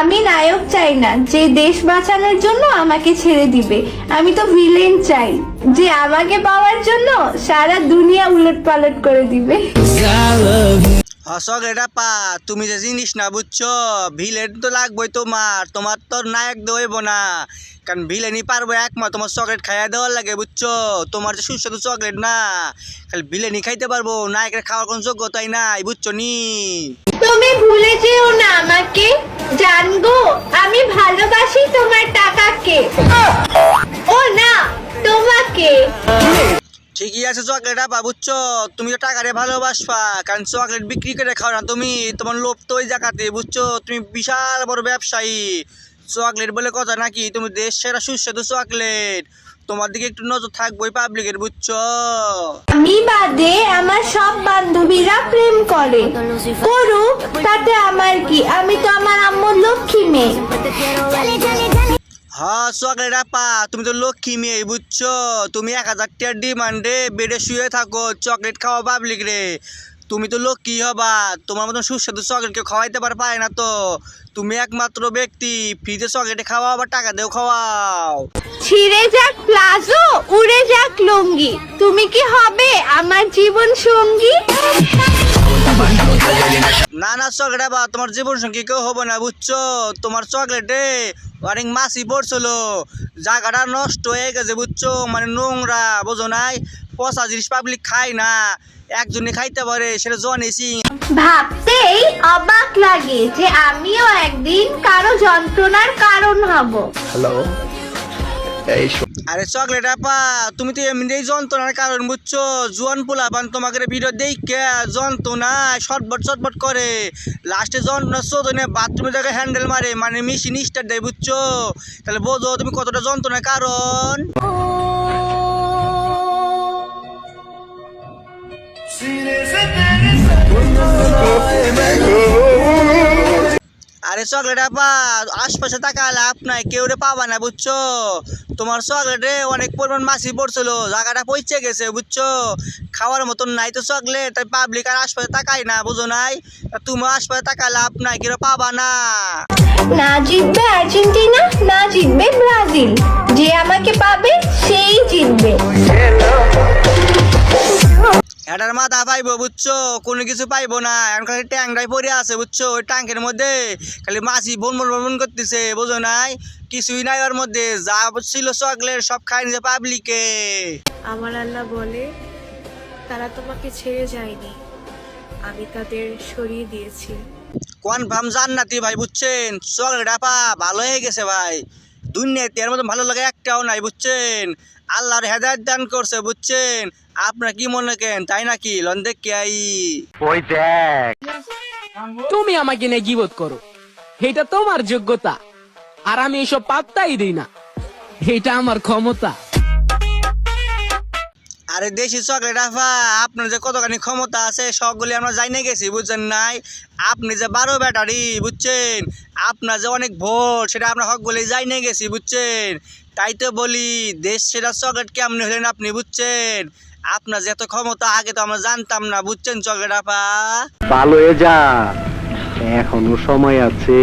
আমি নায়ক চাই না যে দেশ বাঁচানোর জন্য আমাকে ছেড়ে দিবে। আমি তো ভিলেন চাই যে আমাকে পাওয়ার জন্য সারা দুনিয়া উলটপালট করে দিবে। চকলেট আপা, তুমি যে জিনিস না বুঝছো, ভিলেন তো লাগবেই তোমার। তোমার তো নায়ক দইব না, কারণ ভিলেনই পারবো একমাত্র তোমার চকলেট খাইয়া দেওয়ার লাগে বুঝছো। তোমার যে সুস্বাদু চকলেট না, খালি ভিলেনই খাইতে পারবো, নায়কের খাওয়ার কোনো যোগ্যতাই নাই বুঝছো নি। তুমি ভুলে যেও না আমাকে জানগো, আমি ভালোবাসি তোমার টাকাকে, ও না তোমাকে। ঠিকই আছে চকলেট আপা বুঝছো, তুমি তো টাকারে ভালোবাসবা, কারণ চকলেট বিক্রি করে খাও না তুমি, তোমার লোভ তো ওই জায়গাতে বুঝছো। তুমি বিশাল বড় ব্যবসায়ী, চকলেট বলে কথা নাকি, তুমি দেশ সেরা সুস্বাদু চকলেট, তোমার দিকে একটু নজর থাকবোই পাবলিকের বুঝছো। আমি বাদে আমার সব বান্ধবীরা প্রেম করে, করুক, তাতে আমার কি, আমি তো আমার আম্মুর লক্ষ্মী মেয়ে। হ্যাঁ চকলেট আপা, তুমি তো লক্ষ্মী মেয়ে বুঝছো। তুমি 1000 টাকার ডিমান্ডে বেডে শুয়ে থাকো, চকলেট খাওয়া পাবলিক রে। তুমি তো লক্ষ্মী হবা, তোমার মতন সুস্বাদু চকলেট কেউ খাওয়াইতে পারে না তো। তুমি একমাত্র ব্যক্তি ফ্রিতে চকলেটে খাওয়াও, আবার টাকা দেও খাওয়াও। ছিঁড়ে যাক প্লাজো, উড়ে যাক লুঙ্গি, তুমি কি হবে আমার জীবন সঙ্গী? না না চকলেট আপা, তোমার জীবন সঙ্গী কেউ হবো না বুঝছো। তোমার চকলেটে অনেক মাছি পড়ছিল, জায়গাটা নষ্ট হয়ে গেছে বুঝছো, মানে নোংরা বোঝো নাই, পচা জিনিস পাবলিক খায় না, একজনে খাইতে পারে, সেটা জনেছি। ভাবতেই অবাক লাগে যে আমিও একদিন কারো যন্ত্রণার কারণ হব। আরে চকলেট আপা, তুমি তো এমনিতেই যন্ত্রণার কারণ বুঝছো। জোয়ান পোলাপান তোমাকে ভিডিও দেখে যন্ত্রণায় ছটবট ছটবট করে, লাস্টে যন্ত্রণা চোদনে বাথরুমে জায়গায় হ্যান্ডেল মারে, মানে মেশিন স্টার্ট দেয় বুঝছো। তাহলে বোঝো তুমি কতটা যন্ত্রণার কারণ। আরে চকলেট আপা, আশপাশে টাকা লাভ নাই, কেউ রে পাবা না বুঝছো। তোমার চকলেটে অনেক পরিমাণ মাছি পড়ছিল, জায়গাটা পচে গেছে বুঝছো, খাওয়ার মতন নাই তো চকলেট, তাই পাবলিক আর আশপাশে তাকাই না বুঝো নাই। তুমি আশপাশে টাকা লাভ নাই, কেউ পাবা না। না জিতবে আর্জেন্টিনা, না জিতবে ব্রাজিল, যে আমাকে পাবে সেই জিতবে। এটার মাথা পাইবো বুঝছো, কোনো কিছু পাইবো না, এখন খালি ট্যাংটাই পড়ে আছে বুঝছো। ওই ট্যাঙ্কের মধ্যে খালি মাছি বন বন বন করতেছে বুঝো নাই, কিছুই নাই ওর মধ্যে, যা ছিল চকলেট সব খাই নিছে পাবলিকে। আমার আল্লাহ বলে, তারা তোমাকে ছেড়ে যায়নি, আমি তাদের সরিয়ে দিয়েছি। কনফার্ম জান্নাতি ভাই বুঝছেন, চকলেট আপা ভালো হয়ে গেছে ভাই, দুনিয়াতে এর মতো ভালো লাগে একটাও নাই বুঝছেন। আল্লাহর হেদায়েত দান করছে বুঝছেন। আপনার কি মনে করেন তাই নাকি? লন দেখ কে আই ওই দেখ, তুমি আমাকে নিয়ে গিবত করো, এটা তোমার যোগ্যতা, আর আমি এসব পাত্তাই দিই না, এটা আমার ক্ষমতা। আরে দেশি চকলেট আপা, আপনার যে কতখানি ক্ষমতা আছে সবগুলি আমরা জানিয়ে গেছি বুঝছেন নাই। আপনি যে 12 ব্যাটারি বুঝছেন, আপনার যে অনেক ভোট সেটা আমরা সবগুলি জানিয়ে গেছি বুঝছেন। তাই তো বলি, দেশ সেরা চকলেট কেমন হলেন আপনি বুঝছেন। আপনার যে এত ক্ষমতা আগে তো আমরা জানতাম না বুঝছেন চকলেট আপা। ভালো হয়ে যা, এখনো সময় আছে।